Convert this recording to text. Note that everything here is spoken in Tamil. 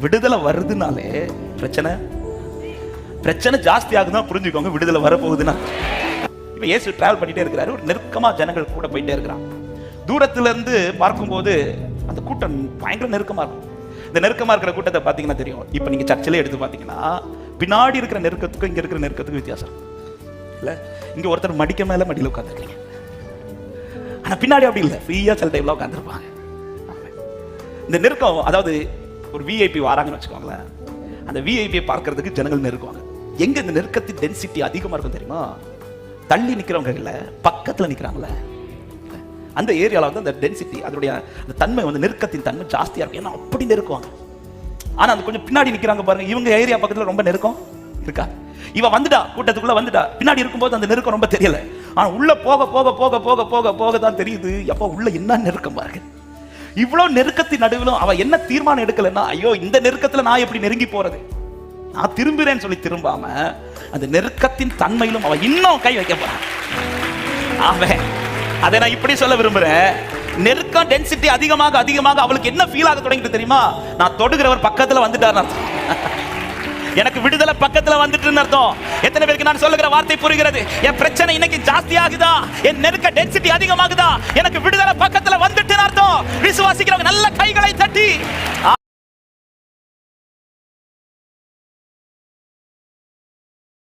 விடுதலை வருதுனாலே பிரச்சனை ஜாஸ்தி ஆகுதுன்னா புரிஞ்சுக்கோங்க, விடுதலை வரப்போகுதுன்னா. இப்ப இயேசு டிராவல் பண்ணிட்டே இருக்கிறாரு, ஒரு நெருக்கமா ஜனங்கள் கூட போயிட்டே இருக்கிறான். தூரத்துல இருந்து பார்க்கும்போது அந்த கூட்டம் பயங்கர நெருக்கமா இருக்கும். இந்த நெருக்கமா இருக்கிற கூட்டத்தை பாத்தீங்கன்னா தெரியும். இப்ப நீங்க சர்ச்சிலே எடுத்து பாத்தீங்கன்னா பின்னாடி இருக்கிற நெருக்கத்துக்கும் இங்க இருக்கிற நெருக்கத்துக்கும் வித்தியாசம் இல்ல. இங்க ஒருத்தர் மடிக்க மேல மடியில உட்காந்துருக்கீங்க, ஆனா பின்னாடி அப்படி இல்லை, ஃப்ரீயா சில டைம்ல உட்காந்துருப்பாங்க. இந்த நெருக்கம், அதாவது ஒரு விஐபி வராங்கன்னு வச்சுக்கோங்களேன், அந்த விஐபியை பார்க்கறதுக்கு ஜனங்கள் நெருக்குவாங்க. எங்க இந்த நெருக்கத்தின் டென்சிட்டி அதிகமா இருக்கும் தெரியுமா? தள்ளி நிக்கிறவங்க இல்ல, பக்கத்துல நிக்கிறாங்களே அந்த ஏரியால வந்து அந்த டென்சிட்டி, அதோடைய அந்த தன்மை வந்து நெருக்கத்தின் தன்மை ஜாஸ்தியா இருக்கும். ஏன்னா அப்படி நெருக்குவாங்க. ஆனா அது கொஞ்சம் பின்னாடி நிக்கிறாங்க பாருங்க, இவங்க ஏரியா பக்கத்துல ரொம்ப நெருக்கம் இருக்கா. இவ வந்துட்டா, கூட்டத்துக்குள்ள வந்துட்டா, பின்னாடி இருக்கும்போது அந்த நெருக்கம் ரொம்ப தெரியல. ஆனா உள்ள போக போக போக போக போக போக தான் தெரியுது, அப்ப உள்ள என்ன நெருக்கம் பாருங்க. இவ்வளவு நெருக்கத்தின் நடுவிலும் அவ என்ன தீர்மானம் எடுக்கலன்னா, ஐயோ இந்த நெருக்கத்துல நான் எப்படி நெருங்கி போறது, நான் திரும்புறேன்னு சொல்லி திரும்பாம அந்த நெருக்கத்தின் தன்மையிலும் அவ இன்னும் கை வைக்க போறான். அவன் அதை நான் இப்படி சொல்ல விரும்புறேன், நெருக்கம் டென்சிட்டி அதிகமாக அதிகமாக அவளுக்கு என்ன ஃபீல் ஆக தொடங்கிட்டு தெரியுமா? நான் தொடுகிறவர் பக்கத்துல வந்துட்டார் அர்த்தம், எனக்கு விடுதலை பக்கத்துல வந்துட்டு அர்த்தம். எத்தனை பேருக்கு நான் சொல்லுகிற வார்த்தை புரிகிறது? என் பிரச்சனை இன்னைக்கு ஜாஸ்தி ஆகுதா, என் நெருக்க டென்சிட்டி அதிகமாகுதா, எனக்கு விடுதலை பக்கத்துல வந்துட்டு அர்த்தம். விசுவாசிக்கிறவங்க நல்ல கைகளை தட்டி